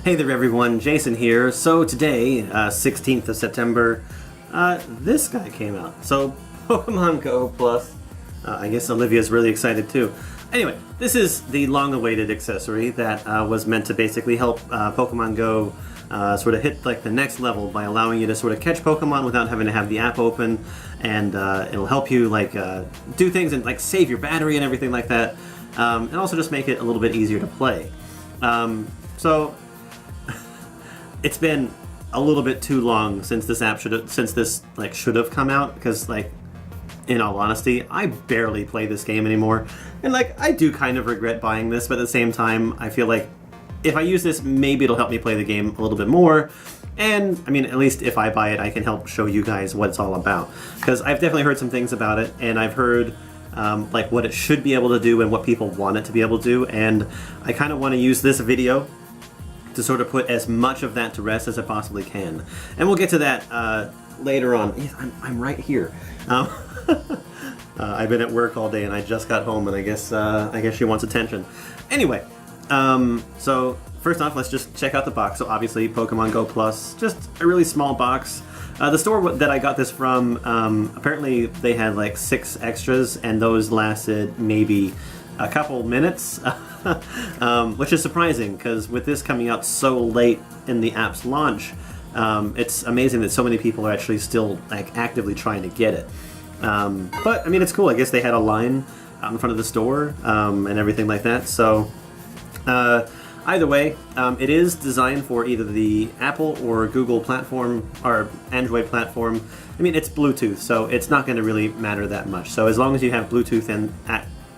Hey there everyone, Jason here. So today, 16th of September, this guy came out. So Pokemon Go Plus, I guess Olivia's really excited too. Anyway, this is the long-awaited accessory that was meant to basically help Pokemon Go sort of hit like the next level by allowing you to sort of catch Pokemon without having to have the app open, and it'll help you like do things and like save your battery and everything like that, and also just make it a little bit easier to play. So it's been a little bit too long since this app should have come out, because like, in all honesty, I barely play this game anymore, and like I do kind of regret buying this, but at the same time I feel like if I use this, maybe it'll help me play the game a little bit more. And I mean, at least if I buy it, I can help show you guys what it's all about, because I've definitely heard some things about it, and I've heard like what it should be able to do and what people want it to be able to do, and I kind of want to use this video to sort of put as much of that to rest as I possibly can. And we'll get to that later on. Yes, I'm right here. I've been at work all day and I just got home, and I guess she wants attention. Anyway, so first off, let's just check out the box. So obviously Pokemon Go Plus, just a really small box. The store that I got this from, apparently they had like 6 extras, and those lasted maybe a couple minutes, which is surprising, because with this coming out so late in the app's launch, it's amazing that so many people are actually still like actively trying to get it. But I mean, it's cool. I guess they had a line out in front of the store and everything like that. So either way, it is designed for either the Apple or Google platform or Android platform. I mean, it's Bluetooth, so it's not going to really matter that much. So as long as you have Bluetooth and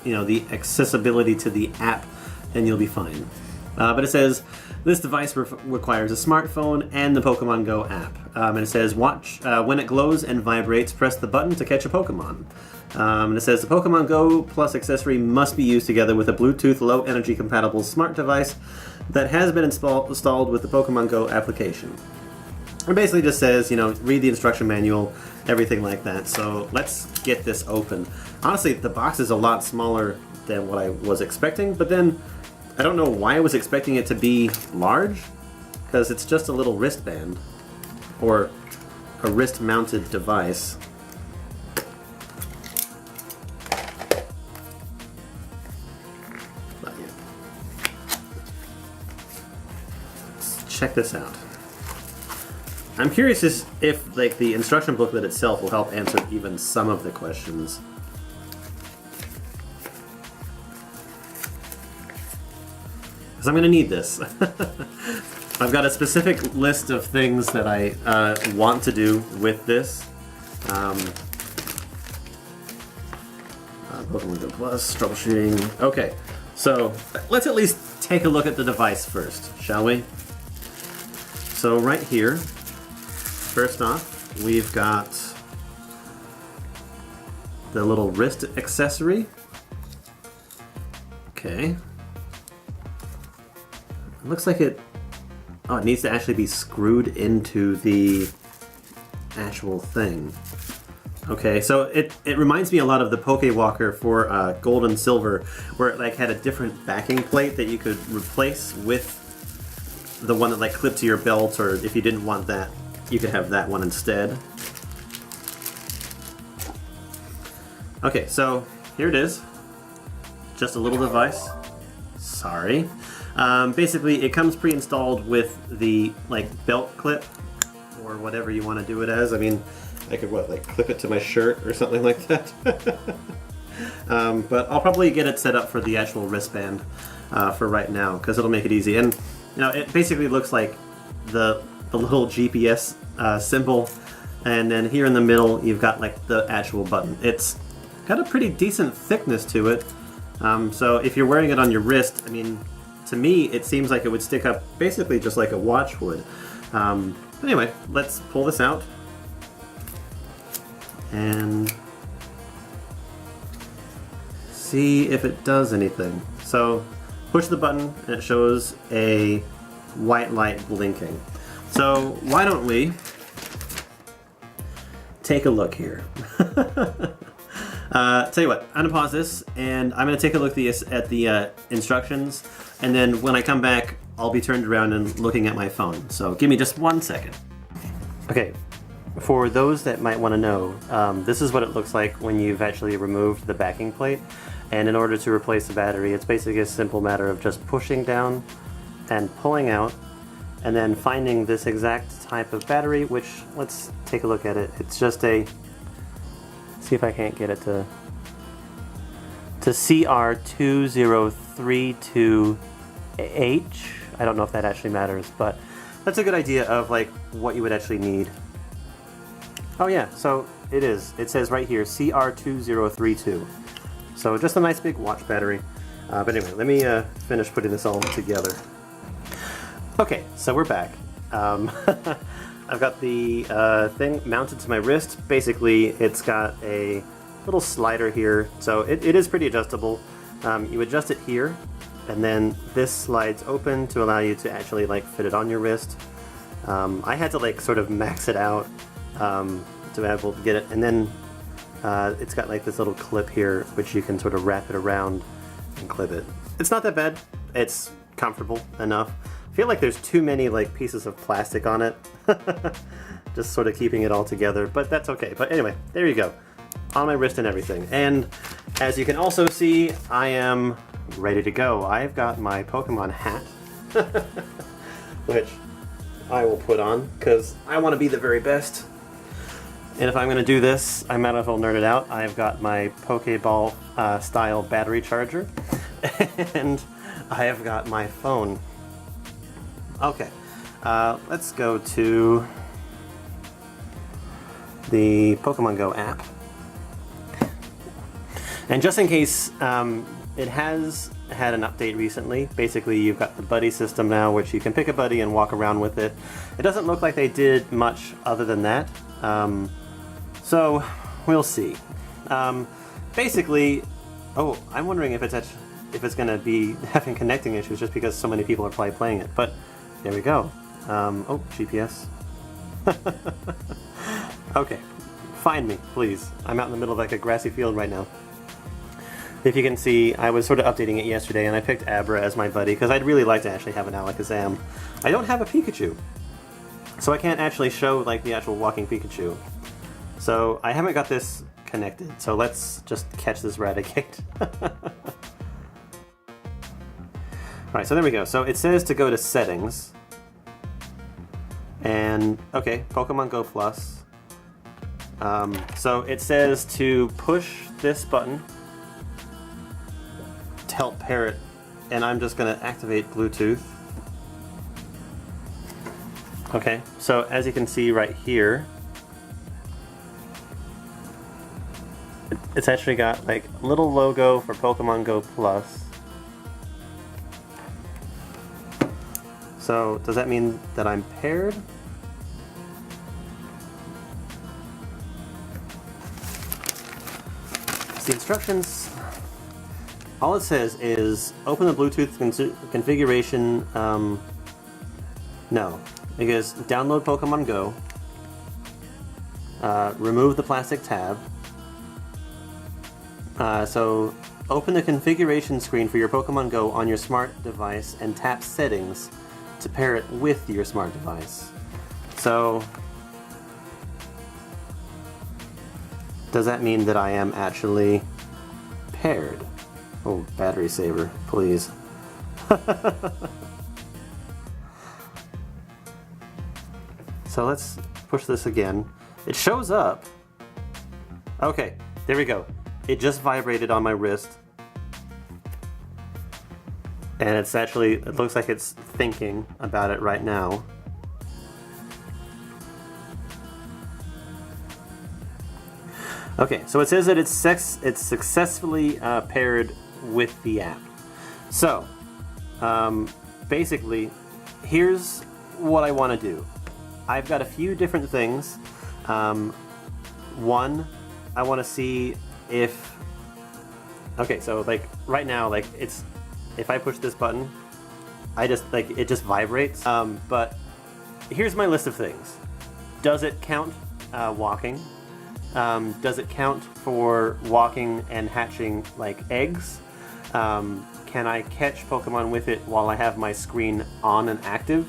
the accessibility to the app, then you'll be fine. But it says this device requires a smartphone and the Pokemon Go app. And it says, watch when it glows and vibrates, press the button to catch a Pokemon. And it says the Pokemon Go Plus accessory must be used together with a Bluetooth low energy compatible smart device that has been installed with the Pokemon Go application. It basically just says, read the instruction manual, everything like that. So let's get this open. Honestly, the box is a lot smaller than what I was expecting, but then I don't know why I was expecting it to be large, because it's just a little wristband, or a wrist-mounted device. Let's check this out. I'm curious if like the instruction booklet itself will help answer even some of the questions. Because I'm going to need this. I've got a specific list of things that I want to do with this. Pokemon Go Plus, troubleshooting. Okay, so let's at least take a look at the device first, shall we? So right here, first off, we've got the little wrist accessory. Okay. It looks like it needs to actually be screwed into the actual thing. Okay, so it reminds me a lot of the Pokewalker for Gold and Silver, where it like had a different backing plate that you could replace with the one that like clipped to your belt, or if you didn't want that, you could have that one instead. Okay, so here it is. Just a little device. Sorry. Basically, it comes pre-installed with the like belt clip, or whatever you want to do it as. I mean, I could like clip it to my shirt or something like that. But I'll probably get it set up for the actual wristband for right now, because it'll make it easy. And it basically looks like the little GPS symbol, and then here in the middle you've got like the actual button. It's got a pretty decent thickness to it. So if you're wearing it on your wrist, I mean, to me it seems like it would stick up basically just like a watch would. Anyway, let's pull this out and see if it does anything. So push the button and it shows a white light blinking. So why don't we take a look here. Tell you what, I'm gonna pause this and I'm gonna take a look at the instructions, and then when I come back, I'll be turned around and looking at my phone. So give me just 1 second. Okay, for those that might want to know, this is what it looks like when you've actually removed the backing plate. And in order to replace the battery, it's basically a simple matter of just pushing down and pulling out, and then finding this exact type of battery, which, let's take a look at it. It's just a, see if I can't get it to CR2032H. I don't know if that actually matters, but that's a good idea of like what you would actually need. Oh yeah, so it is. It says right here CR2032. So just a nice big watch battery. But anyway, let me finish putting this all together. Okay, so we're back. I've got the thing mounted to my wrist. Basically, it's got a little slider here, so it is pretty adjustable. You adjust it here, and then this slides open to allow you to actually like fit it on your wrist. I had to like sort of max it out to be able to get it, and then it's got like this little clip here which you can sort of wrap it around and clip it. It's not that bad. It's comfortable enough. I feel like there's too many like pieces of plastic on it. Just sort of keeping it all together, but that's okay. But anyway, there you go. On my wrist and everything. And as you can also see, I am ready to go. I've got my Pokemon hat, which I will put on because I want to be the very best. And if I'm going to do this, I might as well nerd it out. I've got my Pokeball style battery charger, and I have got my phone. Okay, let's go to the Pokemon Go app. And just in case, it has had an update recently. Basically, you've got the buddy system now, which you can pick a buddy and walk around with it. It doesn't look like they did much other than that. So we'll see. Basically, oh, I'm wondering if it's going to be having connecting issues just because so many people are probably playing it. But there we go. Oh, GPS. Okay, find me, please. I'm out in the middle of like a grassy field right now. If you can see, I was sort of updating it yesterday, and I picked Abra as my buddy because I'd really like to actually have an Alakazam. I don't have a Pikachu, so I can't actually show like the actual walking Pikachu. So I haven't got this connected, so let's just catch this Raticate. Alright, so there we go. So it says to go to settings, and okay, Pokemon Go Plus. So it says to push this button to help pair it, and I'm just going to activate Bluetooth. Okay, so as you can see right here, it's actually got like a little logo for Pokemon Go Plus. So does that mean that I'm paired? The instructions, all it says is open the Bluetooth configuration. No, it goes download Pokemon Go, remove the plastic tab. So open the configuration screen for your Pokemon Go on your smart device and tap settings to pair it with your smart device. So does that mean that I am actually paired? Oh, battery saver, please. So let's push this again. It shows up. Okay, there we go. It just vibrated on my wrist. And it's actually, it looks like it's thinking about it right now. Okay, so it says that it's successfully paired with the app. So, basically, here's what I want to do. I've got a few different things. One, I want to see if... Okay, so like right now, like it's... If I push this button, it just vibrates. But here's my list of things. Does it count walking? Does it count for walking and hatching like eggs? can I catch Pokemon with it while I have my screen on and active?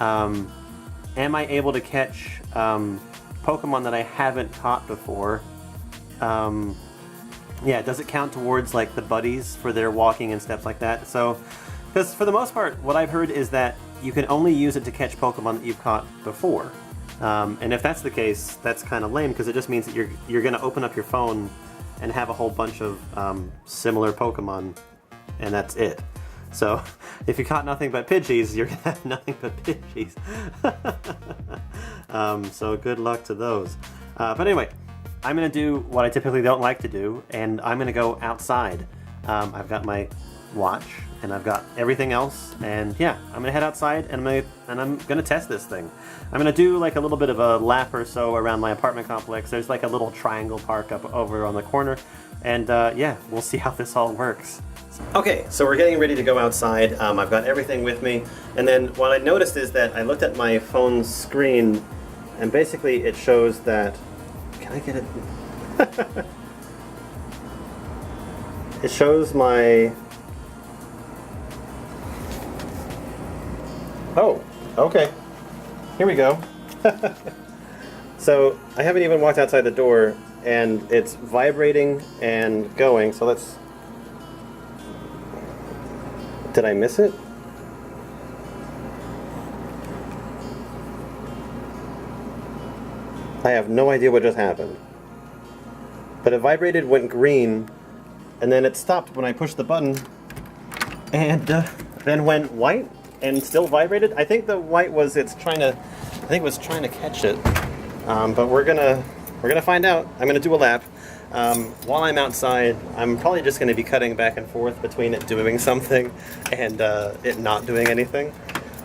Am I able to catch Pokemon that I haven't caught before? Yeah, does it count towards like the buddies for their walking and steps like that? So, because for the most part, what I've heard is that you can only use it to catch Pokemon that you've caught before. And if that's the case, that's kind of lame because it just means that you're going to open up your phone and have a whole bunch of similar Pokemon, and that's it. So if you caught nothing but Pidgeys, you're going to have nothing but Pidgeys. So good luck to those. But anyway, I'm going to do what I typically don't like to do, and I'm going to go outside. I've got my watch, and I've got everything else, and yeah, I'm going to head outside, and I'm going to test this thing. I'm going to do like a little bit of a lap or so around my apartment complex. There's like a little triangle park up over on the corner, and yeah, we'll see how this all works. Okay, so we're getting ready to go outside. I've got everything with me, and then what I noticed is that I looked at my phone's screen, and basically it shows that... Can I get it? It shows my... Oh, okay. Here we go. So I haven't even walked outside the door, and it's vibrating and going, so let's... Did I miss it? I have no idea what just happened. But it vibrated, went green, and then it stopped when I pushed the button, and then went white and still vibrated. I think the white was I think it was trying to catch it. But we're gonna find out. I'm gonna do a lap. While I'm outside, I'm probably just gonna be cutting back and forth between it doing something and it not doing anything.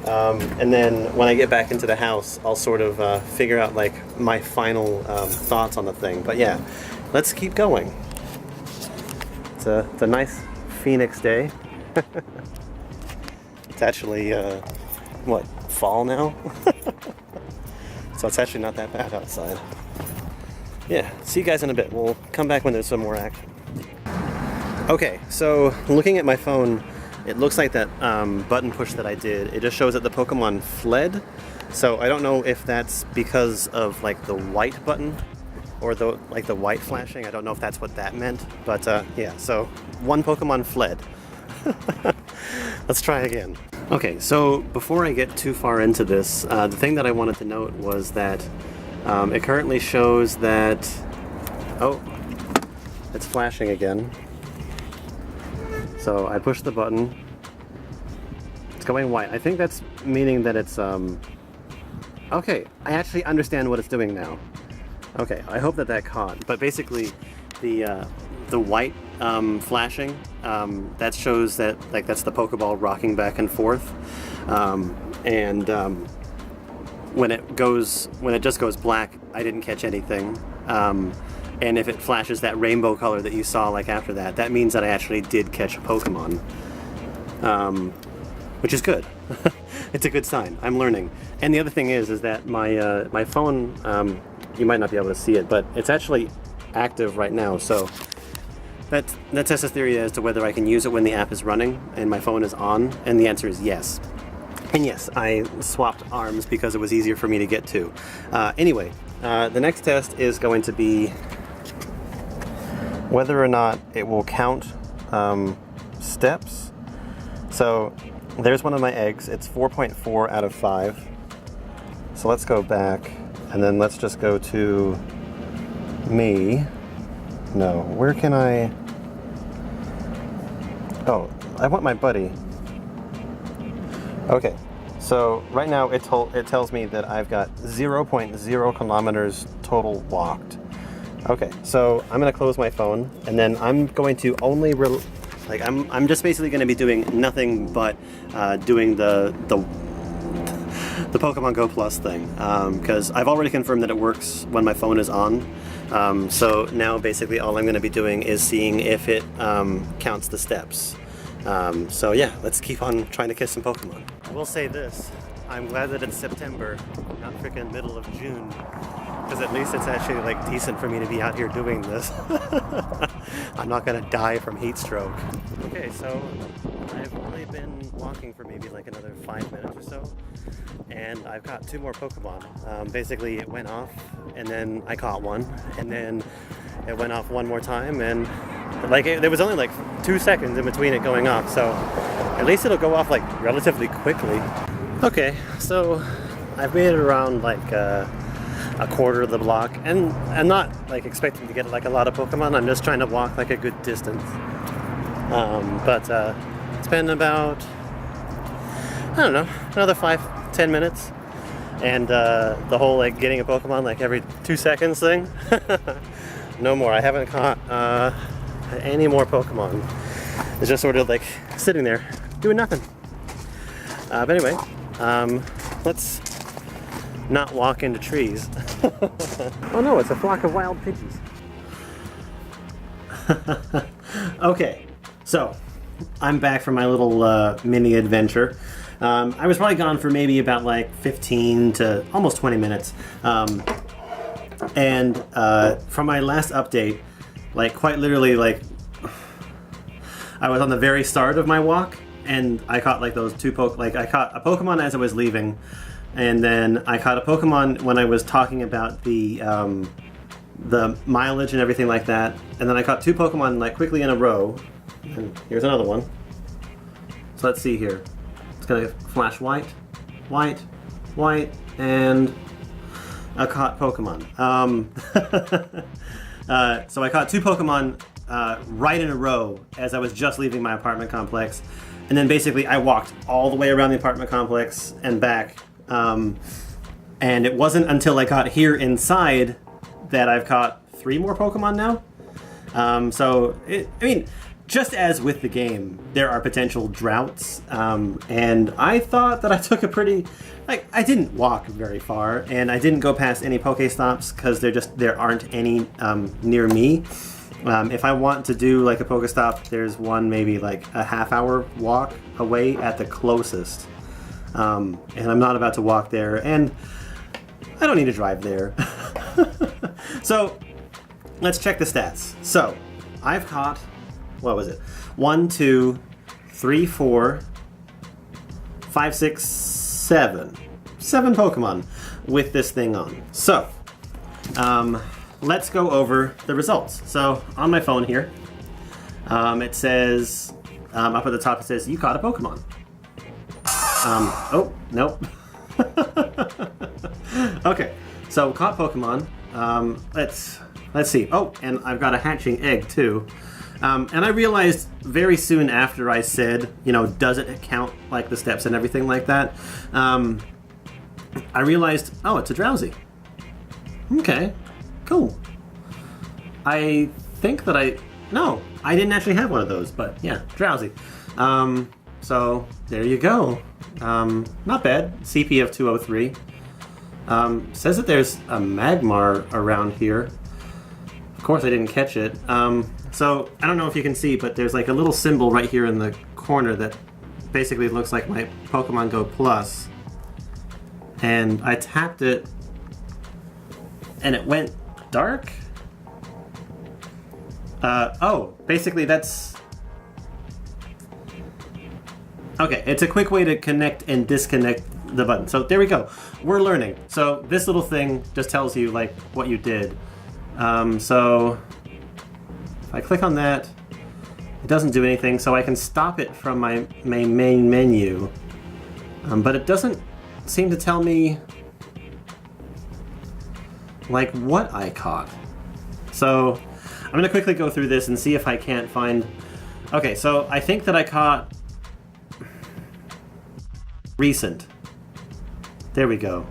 And then when I get back into the house, I'll sort of figure out like my final thoughts on the thing. But yeah, let's keep going. It's a nice Phoenix day. It's actually, what, fall now? So it's actually not that bad outside. Yeah, see you guys in a bit. We'll come back when there's some more action. Okay, so looking at my phone, it looks like that button push that I did, it just shows that the Pokemon fled. So I don't know if that's because of like the white button or the white flashing. I don't know if that's what that meant, but yeah, so one Pokemon fled. Let's try again. Okay, so before I get too far into this, the thing that I wanted to note was that it currently shows that, oh, it's flashing again. So I push the button, it's going white. I think that's meaning that it's, okay, I actually understand what it's doing now. Okay, I hope that caught. But basically, the white flashing, that shows that, like, that's the Pokeball rocking back and forth. When it just goes black, I didn't catch anything. And if it flashes that rainbow color that you saw like after that, that means that I actually did catch a Pokemon. Which is good. It's a good sign. I'm learning. And the other thing is that my my phone, you might not be able to see it, but it's actually active right now. So that tests the theory as to whether I can use it when the app is running and my phone is on, and the answer is yes. And yes, I swapped arms because it was easier for me to get to. Anyway, the next test is going to be whether or not it will count steps. So there's one of my eggs. It's 4.4 out of 5. So let's go back, and then let's just go to me. No, where can I... Oh, I want my buddy. Okay, so right now it tells me that I've got 0.0 kilometers total walked. Okay, so I'm gonna close my phone, and then I'm going to only I'm just basically going to be doing nothing but doing the Pokemon Go Plus thing, because I've already confirmed that it works when my phone is on. So now basically all I'm going to be doing is seeing if it counts the steps. So yeah, let's keep on trying to kiss some Pokemon. I will say this, I'm glad that it's September, not freaking middle of June, because at least it's actually like decent for me to be out here doing this. I'm not gonna die from heat stroke. Okay, so I've only been walking for maybe like another 5 minutes or so, and I've caught 2 more Pokemon. Basically, it went off, and then I caught one, and then it went off one more time, and like there was only like 2 seconds in between it going off, so at least it'll go off like relatively quickly. Okay, so I've made it around like a quarter of the block, and I'm not like expecting to get like a lot of Pokemon. I'm just trying to walk like a good distance. But it's been about, I don't know, another 5-10 minutes, and the whole like getting a Pokemon like every 2 seconds thing. No more. I haven't caught any more Pokemon. It's just sort of like sitting there doing nothing. But anyway, let's not walk into trees. Oh no, it's a flock of wild Pidgeys. Okay, so I'm back from my little mini adventure. I was probably gone for maybe about like 15 to almost 20 minutes. And from my last update, like quite literally, like I was on the very start of my walk, and I caught like those 2 I caught a Pokemon as I was leaving, and then I caught a Pokemon when I was talking about the mileage and everything like that, and then I caught 2 Pokemon like quickly in a row, and here's another one. So let's see here. It's gonna flash white, white, white, and a caught Pokemon. So I caught 2 Pokemon right in a row as I was just leaving my apartment complex, and then basically I walked all the way around the apartment complex and back, and it wasn't until I got here inside that I've caught 3 more Pokemon now. I mean, just as with the game, there are potential droughts, and I thought that I took a pretty, like, I didn't walk very far, and I didn't go past any Pokestops because there aren't any near me. If I want to do like a Pokestop, there's one maybe like a half-hour walk away at the closest, and I'm not about to walk there, and I don't need to drive there. So let's check the stats. So I've caught, what was it? 1, 2, 3, 4, 5, 6, 7 Pokemon with this thing on. So let's go over the results. So on my phone here, it says up at the top, it says you caught a Pokemon. Oh nope. Okay, so caught Pokemon. Let's see. Oh, and I've got a hatching egg too. And I realized very soon after I said, you know, does it count like the steps and everything like that? I realized, oh, it's a Drowsy. Okay, cool. I think that no, I didn't actually have one of those, but yeah, Drowsy. So there you go. Not bad. CP of 203. Says that there's a Magmar around here. Of course I didn't catch it. So I don't know if you can see, but there's like a little symbol right here in the corner that basically looks like my Pokemon Go Plus. And I tapped it and it went dark. Oh, basically that's... Okay, it's a quick way to connect and disconnect the button. So there we go. We're learning. So this little thing just tells you like what you did. So if I click on that, it doesn't do anything. So I can stop it from my main menu. But it doesn't seem to tell me like what I caught. So I'm gonna quickly go through this and see if I can't find... Okay, so I think that I caught recent. There we go.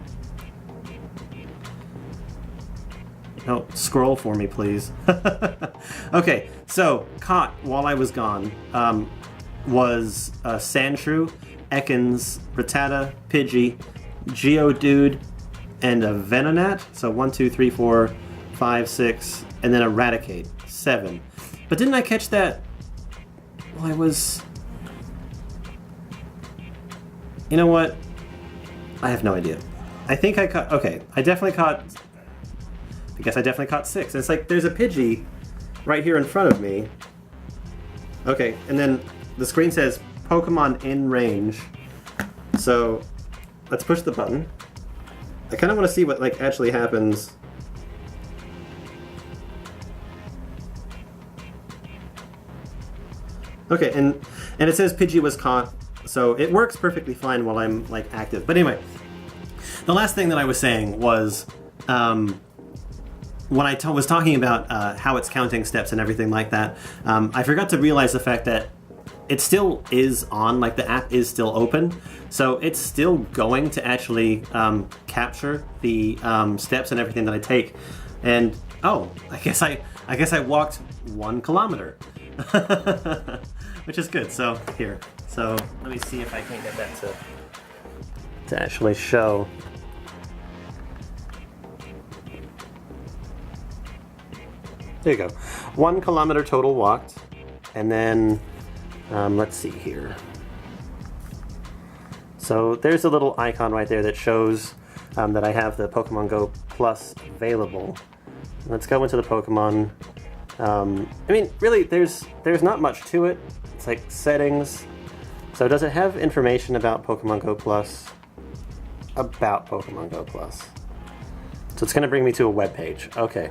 No, scroll for me, please. Okay, so caught while I was gone was Sandshrew, Ekans, Rattata, Pidgey, Geodude, and a Venonat. So 1, 2, 3, 4, 5, 6, and then Eradicate, 7. But didn't I catch that while I was... You know what? I have no idea. I think I caught, okay, I definitely caught, I guess I definitely caught 6. And it's like, there's a Pidgey right here in front of me. Okay, and then the screen says Pokemon in range. So let's push the button. I kind of want to see what like actually happens. Okay, and it says Pidgey was caught, so it works perfectly fine while I'm like active. But anyway, the last thing that I was saying was when I was talking about how it's counting steps and everything like that, I forgot to realize the fact that it still is on, like the app is still open, so it's still going to actually capture the steps and everything that I take. And oh, I guess I walked 1 kilometer, which is good. So here, so let me see if I can get that to actually show. There you go, 1 kilometer total walked, and then let's see here. So there's a little icon right there that shows that I have the Pokemon Go Plus available. Let's go into the Pokemon. I mean, really, there's not much to it. It's like settings. So does it have information about Pokemon Go Plus? About Pokemon Go Plus. So it's going to bring me to a web page. Okay.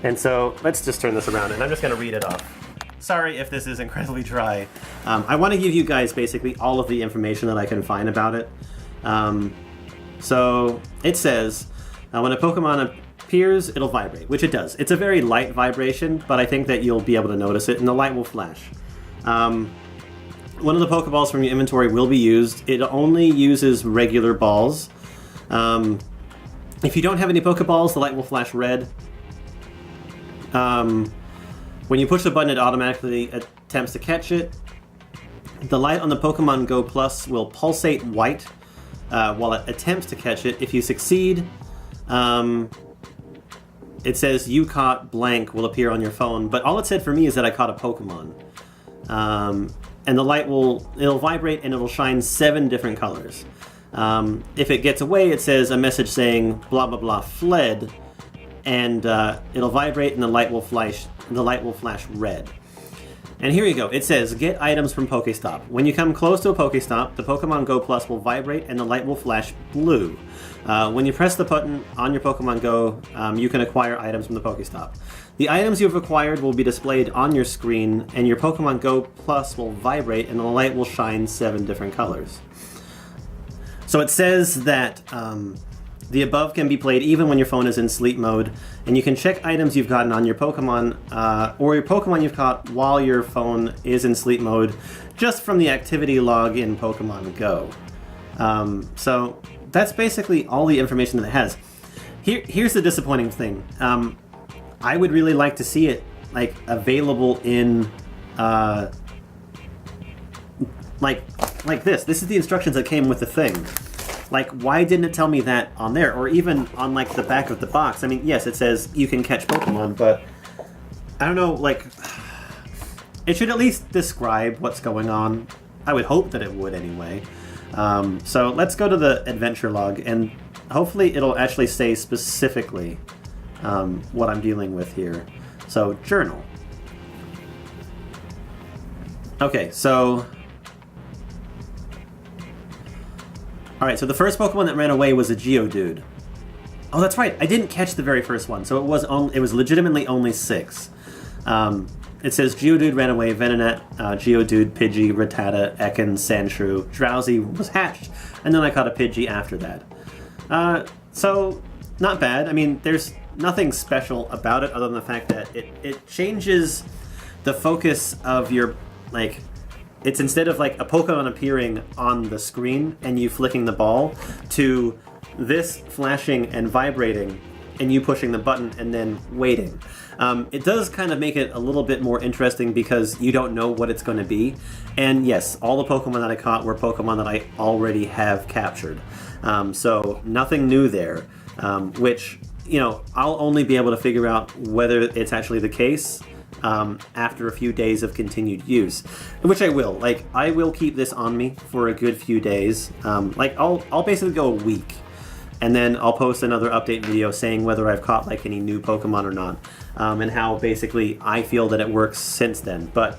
And so let's just turn this around, and I'm just going to read it off. Sorry if this is incredibly dry. I want to give you guys basically all of the information that I can find about it. So it says, when a Pokemon appears, it'll vibrate, which it does. It's a very light vibration, but I think that you'll be able to notice it, and the light will flash. One of the Pokeballs from your inventory will be used. It only uses regular balls. If you don't have any Pokeballs, the light will flash red. When you push the button, it automatically attempts to catch it. The light on the Pokemon Go Plus will pulsate white while it attempts to catch it. If you succeed, it says you caught blank will appear on your phone, but all it said for me is that I caught a Pokemon. And the light it'll vibrate and it'll shine 7 different colors. If it gets away, it says a message saying blah blah blah fled, and it'll vibrate and the light will flash red. And here you go. It says, get items from Pokestop. When you come close to a Pokestop, the Pokemon Go Plus will vibrate and the light will flash blue. When you press the button on your Pokemon Go, you can acquire items from the Pokestop. The items you've acquired will be displayed on your screen, and your Pokemon Go Plus will vibrate and the light will shine 7 different colors. So it says that the above can be played even when your phone is in sleep mode, and you can check items you've gotten on your Pokemon or your Pokemon you've caught while your phone is in sleep mode just from the activity log in Pokemon Go. So that's basically all the information that it has. Here's the disappointing thing. I would really like to see it like available in like this. This is the instructions that came with the thing. Like, why didn't it tell me that on there? Or even on, like, the back of the box. I mean, yes, it says you can catch Pokemon, but I don't know, like, it should at least describe what's going on. I would hope that it would anyway. So let's go to the adventure log, and hopefully it'll actually say specifically what I'm dealing with here. So, journal. Okay, so... Alright, so the first Pokemon that ran away was a Geodude. Oh, that's right, I didn't catch the very first one, so it was legitimately only 6. It says Geodude ran away, Venonat, Geodude, Pidgey, Rattata, Ekans, Sandshrew, Drowsy was hatched, and then I caught a Pidgey after that. So, not bad. I mean, there's nothing special about it other than the fact that it changes the focus of your, like... It's instead of like a Pokemon appearing on the screen and you flicking the ball to this flashing and vibrating and you pushing the button and then waiting. It does kind of make it a little bit more interesting because you don't know what it's going to be. And yes, all the Pokemon that I caught were Pokemon that I already have captured. So nothing new there, which, you know, I'll only be able to figure out whether it's actually the case after a few days of continued use, which I will. Like, I will keep this on me for a good few days. Like, I'll basically go a week, and then I'll post another update video saying whether I've caught like any new Pokemon or not, and how basically I feel that it works since then. But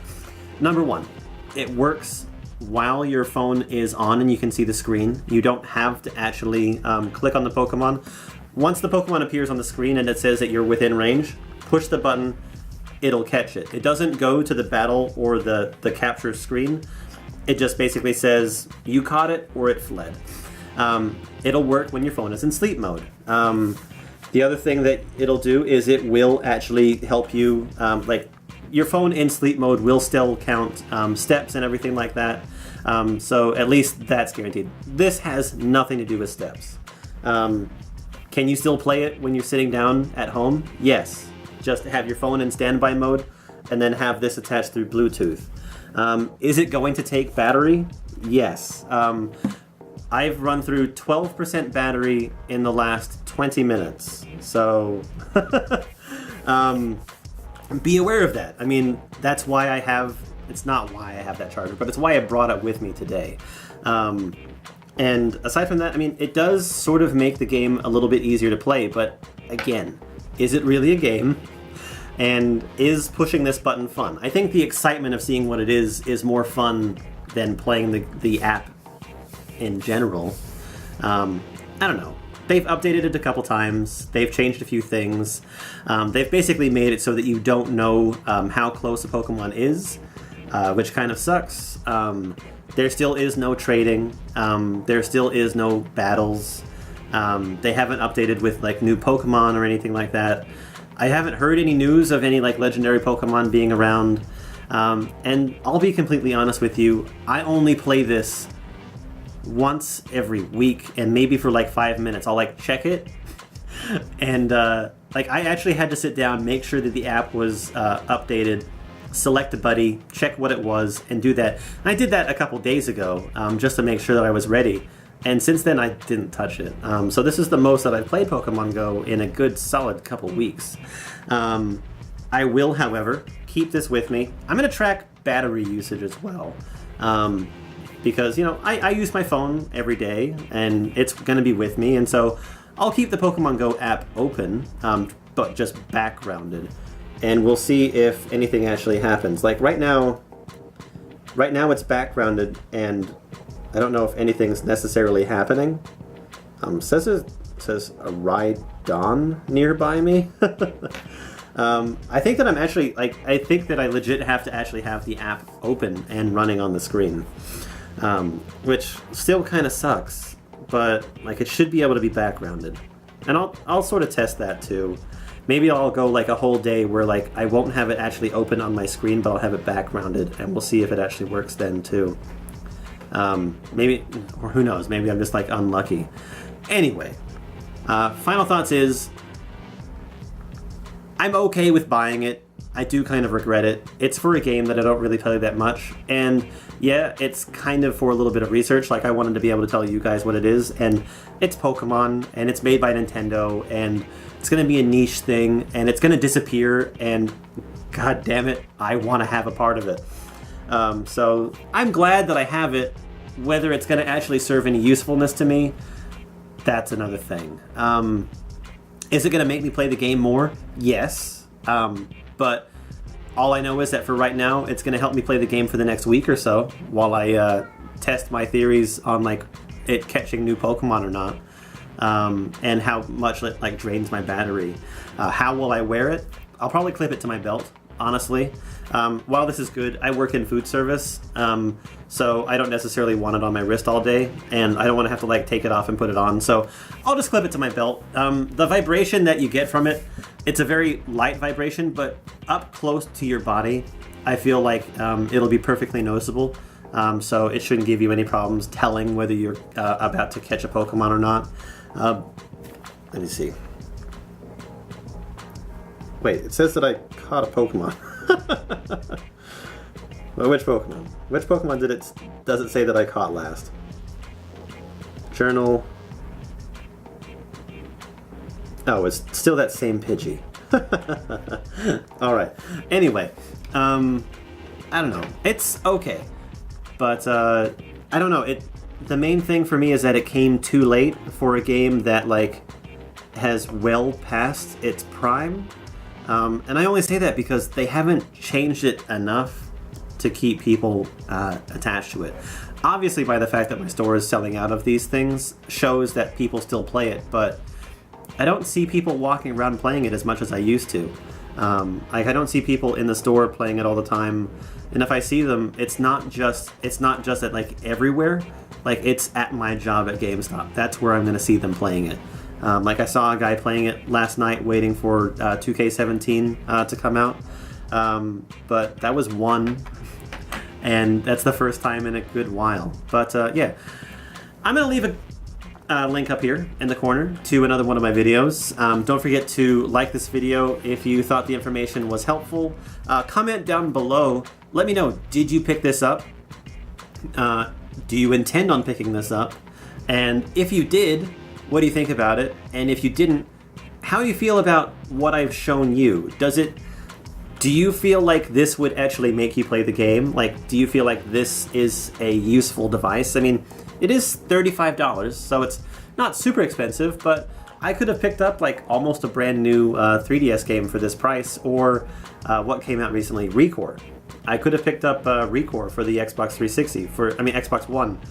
number one, it works while your phone is on and you can see the screen. You don't have to actually click on the Pokemon. Once the Pokemon appears on the screen and it says that you're within range, push the button, it'll catch it. It doesn't go to the battle or the capture screen. It just basically says you caught it or it fled. It'll work when your phone is in sleep mode. The other thing that it'll do is it will actually help you, like, your phone in sleep mode will still count steps and everything like that. So at least that's guaranteed. This has nothing to do with steps. Can you still play it when you're sitting down at home? Yes. Just have your phone in standby mode and then have this attached through Bluetooth. Is it going to take battery? Yes. I've run through 12% battery in the last 20 minutes. So be aware of that. I mean, that's why I have, it's not why I have that charger, but it's why I brought it with me today. And aside from that, I mean, it does sort of make the game a little bit easier to play, but again, is it really a game? And is pushing this button fun? I think the excitement of seeing what it is more fun than playing the app in general. I don't know. They've updated it a couple times. They've changed a few things. They've basically made it so that you don't know how close a Pokemon is, which kind of sucks. There still is no trading. There still is no battles. They haven't updated with like new Pokemon or anything like that. I haven't heard any news of any like legendary Pokemon being around. And I'll be completely honest with you, I only play this once every week, and maybe for like 5 minutes. I'll like check it, and like I actually had to sit down, make sure that the app was updated, select a buddy, check what it was, and do that. And I did that a couple days ago, just to make sure that I was ready. And since then, I didn't touch it. So this is the most that I've played Pokemon Go in a good solid couple weeks. I will, however, keep this with me. I'm going to track battery usage as well. Because, you know, I use my phone every day, and it's going to be with me. And so I'll keep the Pokemon Go app open, but just backgrounded. And we'll see if anything actually happens. Like right now it's backgrounded, and I don't know if anything's necessarily happening. Says a Rhydon nearby me. I think that I'm actually, like, I think that I legit have to actually have the app open and running on the screen. Which still kind of sucks, but like it should be able to be backgrounded. And I'll sort of test that too. Maybe I'll go like a whole day where like I won't have it actually open on my screen, but I'll have it backgrounded, and we'll see if it actually works then too. Maybe, or who knows, maybe I'm just like unlucky. Anyway, final thoughts is, I'm okay with buying it. I do kind of regret it. It's for a game that I don't really play that much, and yeah, it's kind of for a little bit of research. Like, I wanted to be able to tell you guys what it is, and it's Pokemon, and it's made by Nintendo, and it's going to be a niche thing, and it's going to disappear, and god damn it, I want to have a part of it. So I'm glad that I have it. Whether it's going to actually serve any usefulness to me, that's another thing. Is it going to make me play the game more? Yes. But all I know is that for right now, it's going to help me play the game for the next week or so while I test my theories on like it catching new Pokemon or not, and how much it like drains my battery. How will I wear it? I'll probably clip it to my belt, honestly. While this is good, I work in food service, so I don't necessarily want it on my wrist all day, and I don't want to have to like take it off and put it on, so I'll just clip it to my belt. The vibration that you get from it, it's a very light vibration, but up close to your body, I feel like it'll be perfectly noticeable, so it shouldn't give you any problems telling whether you're about to catch a Pokemon or not. Let me see. Wait, it says that I caught a Pokemon. Well, which Pokemon? Which Pokemon does it say that I caught last? Journal. Oh, it's still that same Pidgey. All right. Anyway, I don't know. It's okay, but I don't know. The main thing for me is that it came too late for a game that like has well past its prime. And I only say that because they haven't changed it enough to keep people attached to it. Obviously, by the fact that my store is selling out of these things shows that people still play it, but I don't see people walking around playing it as much as I used to. Like I don't see people in the store playing it all the time, and if I see them, it's not just at like everywhere. Like it's at my job at GameStop. That's where I'm going to see them playing it. Like I saw a guy playing it last night, waiting for 2K17 to come out, but that was one, and that's the first time in a good while. But yeah, I'm going to leave a link up here in the corner to another one of my videos. Don't forget to like this video if you thought the information was helpful. Comment down below. Let me know, did you pick this up? Do you intend on picking this up? And if you did, what do you think about it? And if you didn't, how do you feel about what I've shown you? Do you feel like this would actually make you play the game? Like, do you feel like this is a useful device? I mean, it is $35, so it's not super expensive, but I could have picked up like almost a brand new 3DS game for this price, or what came out recently, Recore. I could have picked up Recore for the Xbox 360, Xbox One,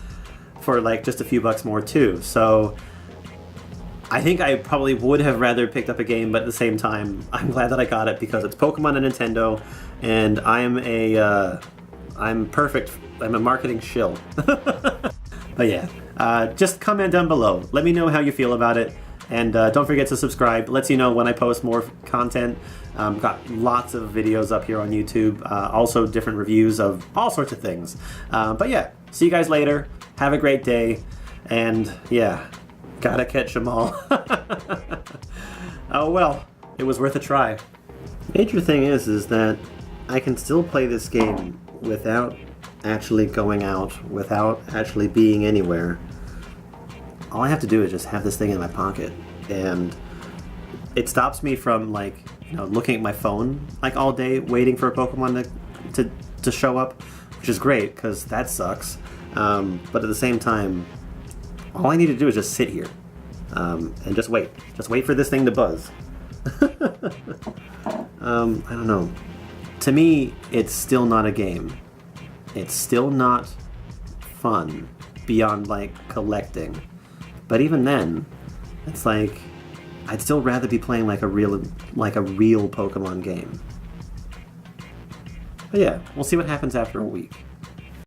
for like just a few bucks more too. So I think I probably would have rather picked up a game, but at the same time, I'm glad that I got it because it's Pokemon and Nintendo, and I'm perfect. I'm a marketing shill. But yeah, just comment down below. Let me know how you feel about it, and don't forget to subscribe. It lets you know when I post more content. Got lots of videos up here on YouTube, also different reviews of all sorts of things. But yeah, see you guys later. Have a great day, and yeah, gotta catch them all. Oh well, it was worth a try. Major thing is that I can still play this game without actually going out, without actually being anywhere. All I have to do is just have this thing in my pocket, and it stops me from like, you know, looking at my phone like all day waiting for a Pokemon to show up, which is great because that sucks. But at the same time, all I need to do is just sit here and just wait for this thing to buzz. I don't know. To me, it's still not a game. It's still not fun beyond like collecting. But even then, it's like I'd still rather be playing like a real Pokemon game. But yeah, we'll see what happens after a week.